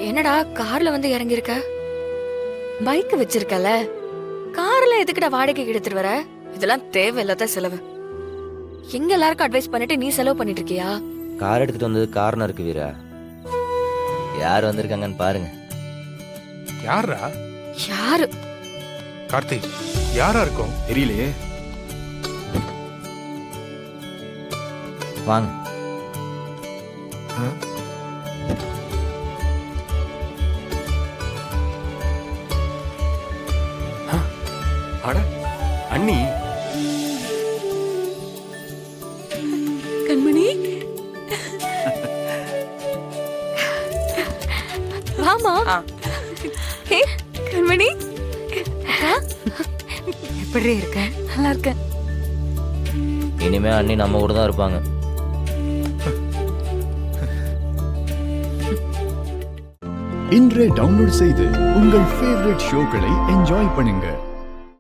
என்னடா கார்ல வந்து இறங்கி இருக்க? பைக் வச்சிருக்கல, கார்ல எதுக்குடா வாடகைக்கு எடுத்துட்டு வர? இதெல்லாம் தேவையில்லாத செலவு. எங்க எல்லாருக்கும் அட்வைஸ் பண்ணிட்டு நீ செலவு பண்ணிட்டு இருக்கியா? கார் எடுத்துட்டு வந்தது காரணம் இருக்கு வீரா. யார் வந்திருக்காங்கன்னு பாருங்க. யாரா? யாரு? கார்த்திக், யாரா இருக்கும்? தெரியலையே. வாங்க. அட அண்ணி. கண்மணி, வாமா. ஹே கண்மணி, எப்படி இருக்க? நல்லா இருக்கேன். இனிமே அண்ணி நம்ம கூட தான் இருப்பாங்க. இன்றே டவுன்லோட் செய்து உங்கள் ஃபேவரட் ஷோக்களை என்ஜாய் பண்ணுங்க.